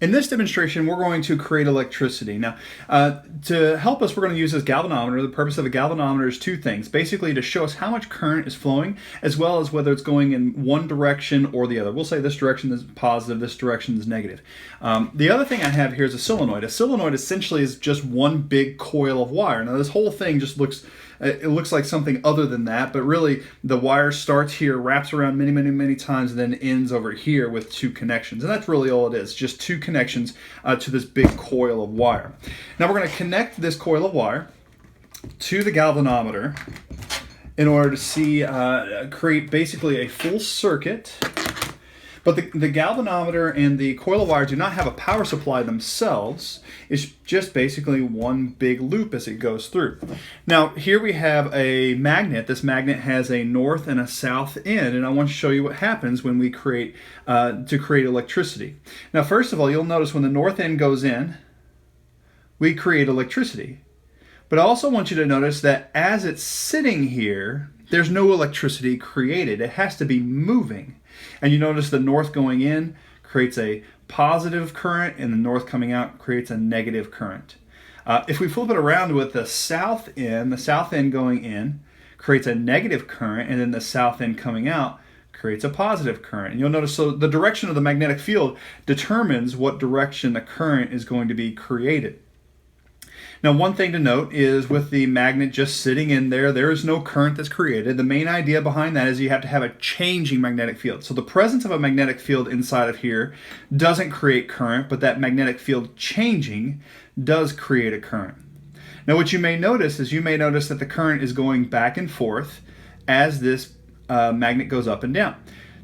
In this demonstration, we're going to create electricity. Now, to help us, we're going to use this galvanometer. The purpose of a galvanometer is two things. Basically, to show us how much current is flowing, as well as whether it's going in one direction or the other. We'll say this direction is positive, this direction is negative. The other thing I have here is a solenoid. A solenoid essentially is just one big coil of wire. Now, this whole thing just looks like something other than that, but really the wire starts here, wraps around many times, and then ends over here with two connections. And that's really all it is, just two connections to this big coil of wire. Now we're going to connect this coil of wire to the galvanometer in order to see, create basically a full circuit. But the galvanometer and the coil of wire do not have a power supply themselves. It's just basically one big loop as it goes through. Now here we have a magnet. This magnet has a north and a south end, and I want to show you what happens when we create electricity. Now first of all, you'll notice when the north end goes in, we create electricity. But I also want you to notice that as it's sitting here, there's no electricity created. It has to be moving. And you notice the north going in creates a positive current, and the north coming out creates a negative current. If we flip it around with the south end going in creates a negative current, and then the south end coming out creates a positive current. And you'll notice, so the direction of the magnetic field determines what direction the current is going to be created. Now, one thing to note is with the magnet just sitting in there, there is no current that's created. The main idea behind that is you have to have a changing magnetic field. So the presence of a magnetic field inside of here doesn't create current, but that magnetic field changing does create a current. Now, what you may notice is that the current is going back and forth as this magnet goes up and down.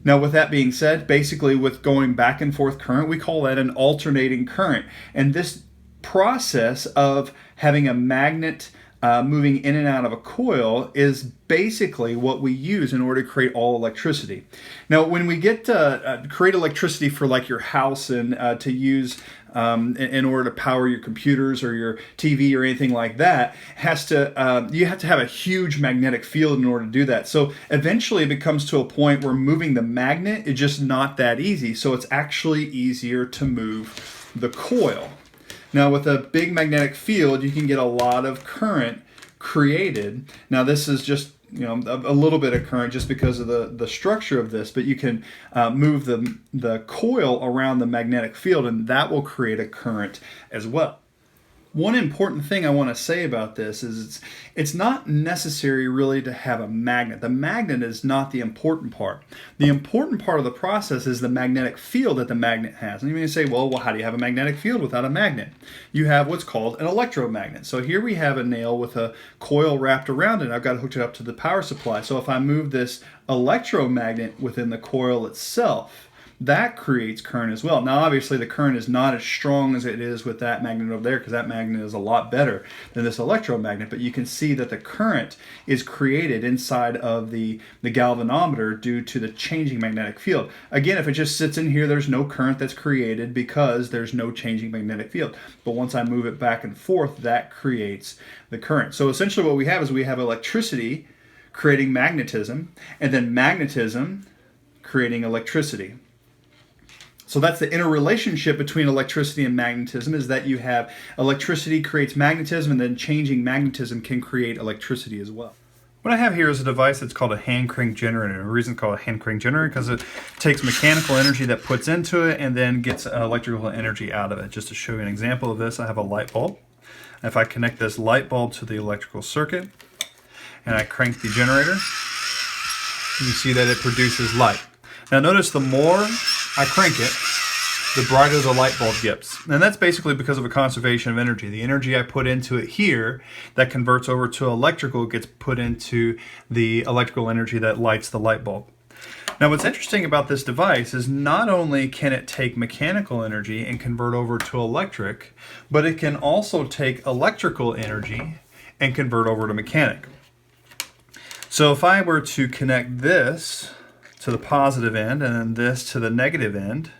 Now, with that being said, basically with going back and forth current, we call that an alternating current. And this process of having a magnet moving in and out of a coil is basically what we use in order to create all electricity. Now, when we get to create electricity for like your house and to use in order to power your computers or your TV or anything like that, you have to have a huge magnetic field in order to do that. So eventually it becomes to a point where moving the magnet is just not that easy. So it's actually easier to move the coil. Now, with a big magnetic field, you can get a lot of current created. Now, this is just a little bit of current just because of the structure of this, but you can move the coil around the magnetic field, and that will create a current as well. One important thing I want to say about this is it's not necessary really to have a magnet. The magnet is not the important part. The important part of the process is the magnetic field that the magnet has. And you may say, well, how do you have a magnetic field without a magnet? You have what's called an electromagnet. So here we have a nail with a coil wrapped around it. I've got it hooked up to the power supply. So if I move this electromagnet within the coil itself, that creates current as well. Now, obviously, the current is not as strong as it is with that magnet over there because that magnet is a lot better than this electromagnet, but you can see that the current is created inside of the galvanometer due to the changing magnetic field. Again, if it just sits in here, there's no current that's created because there's no changing magnetic field. But once I move it back and forth, that creates the current. So essentially what we have is we have electricity creating magnetism, and then magnetism creating electricity. So that's the interrelationship between electricity and magnetism, is that you have electricity creates magnetism, and then changing magnetism can create electricity as well. What I have here is a device that's called a hand crank generator. The reason it's called a hand crank generator because it takes mechanical energy that puts into it and then gets electrical energy out of it. Just to show you an example of this, I have a light bulb. If I connect this light bulb to the electrical circuit and I crank the generator, you see that it produces light. Now notice the more I crank it, the brighter the light bulb gets. And that's basically because of a conservation of energy. The energy I put into it here that converts over to electrical gets put into the electrical energy that lights the light bulb. Now what's interesting about this device is not only can it take mechanical energy and convert over to electric, but it can also take electrical energy and convert over to mechanical. So if I were to connect this to the positive end and then this to the negative end,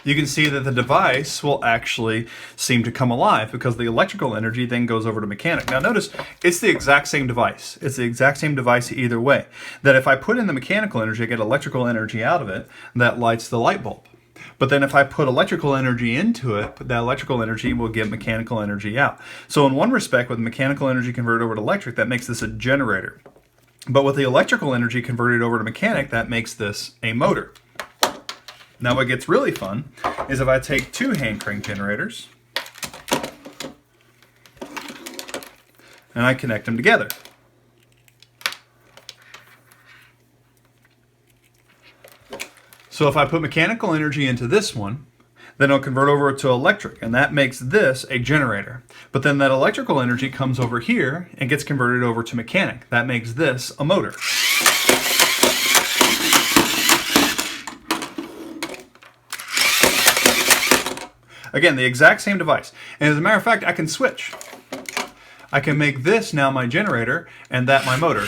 you can see that the device will actually seem to come alive because the electrical energy then goes over to mechanic. Now notice, it's the exact same device. It's the exact same device either way. That if I put in the mechanical energy, I get electrical energy out of it, that lights the light bulb. But then if I put electrical energy into it, that electrical energy will give mechanical energy out. So in one respect, with mechanical energy converted over to electric, that makes this a generator. But with the electrical energy converted over to mechanic, that makes this a motor. Now what gets really fun is if I take two hand crank generators and I connect them together. So if I put mechanical energy into this one, then it'll convert over to electric, and that makes this a generator. But then that electrical energy comes over here and gets converted over to mechanic. That makes this a motor. Again, the exact same device. And as a matter of fact, I can switch. I can make this now my generator and that my motor.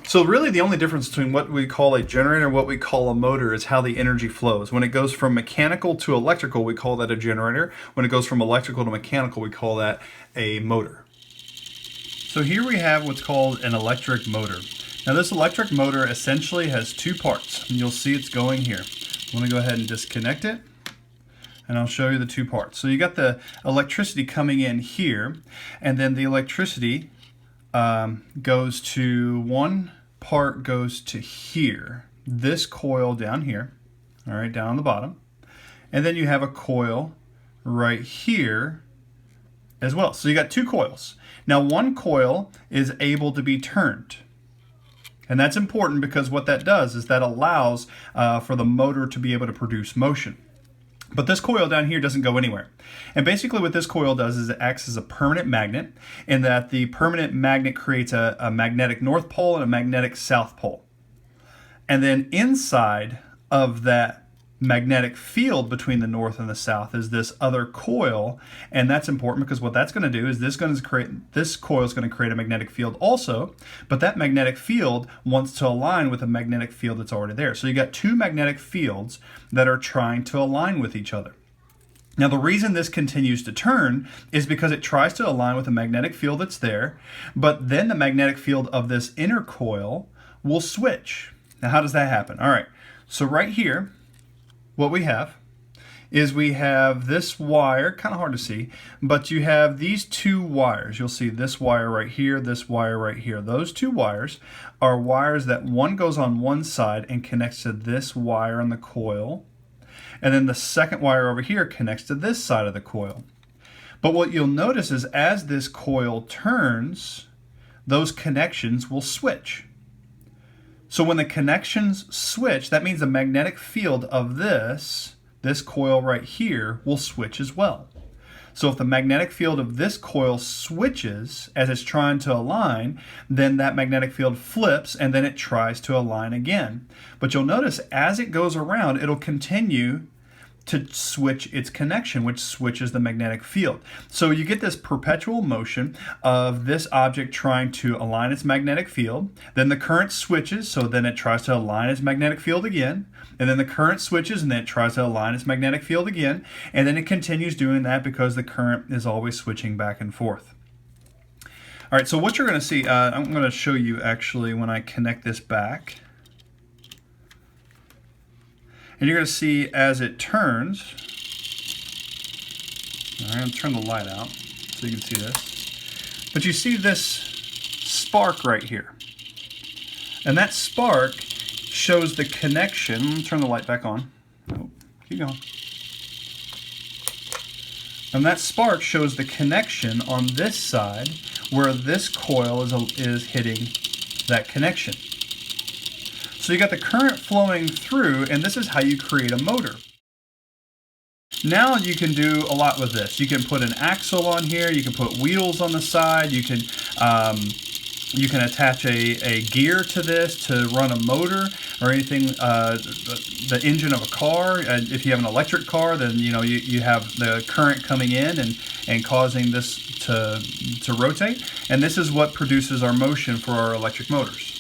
So really the only difference between what we call a generator and what we call a motor is how the energy flows. When it goes from mechanical to electrical, we call that a generator. When it goes from electrical to mechanical, we call that a motor. So here we have what's called an electric motor. Now this electric motor essentially has two parts, and you'll see it's going here. I'm going to go ahead and disconnect it, and I'll show you the two parts. So you got the electricity coming in here, and then the electricity goes to one part goes to here, this coil down here, all right, down on the bottom, and then you have a coil right here as well. So you got two coils. Now one coil is able to be turned, and that's important because what that does is that allows for the motor to be able to produce motion. But this coil down here doesn't go anywhere. And basically what this coil does is it acts as a permanent magnet, in that the permanent magnet creates a magnetic north pole and a magnetic south pole. And then inside of that magnetic field between the north and the south is this other coil, and that's important because what that's going to do is this coil is going to create a magnetic field also, but that magnetic field wants to align with a magnetic field that's already there. So you got two magnetic fields that are trying to align with each other. Now the reason this continues to turn is because it tries to align with a magnetic field that's there, but then the magnetic field of this inner coil will switch. Now how does that happen? All right, so right here what we have is we have this wire, kind of hard to see, but you have these two wires. You'll see this wire right here, this wire right here. Those two wires are wires that one goes on one side and connects to this wire on the coil, and then the second wire over here connects to this side of the coil. But what you'll notice is as this coil turns, those connections will switch. So when the connections switch, that means the magnetic field of this coil right here will switch as well. So if the magnetic field of this coil switches as it's trying to align, then that magnetic field flips and then it tries to align again. But you'll notice as it goes around, it'll continue to switch its connection, which switches the magnetic field. So you get this perpetual motion of this object trying to align its magnetic field, then the current switches, so then it tries to align its magnetic field again, and then the current switches and then it tries to align its magnetic field again, and then it continues doing that because the current is always switching back and forth. All right, so what you're going to see, I'm going to show you actually when I connect this back. And you're going to see as it turns, all right, I'm going to turn the light out so you can see this. But you see this spark right here. And that spark shows the connection. Let me turn the light back on. Oh, keep going. And that spark shows the connection on this side where this coil is hitting that connection. So you got the current flowing through, and this is how you create a motor. Now you can do a lot with this. You can put an axle on here, you can put wheels on the side, you can attach a gear to this to run a motor or anything, the engine of a car. If you have an electric car, then you have the current coming in and causing this to rotate. And this is what produces our motion for our electric motors.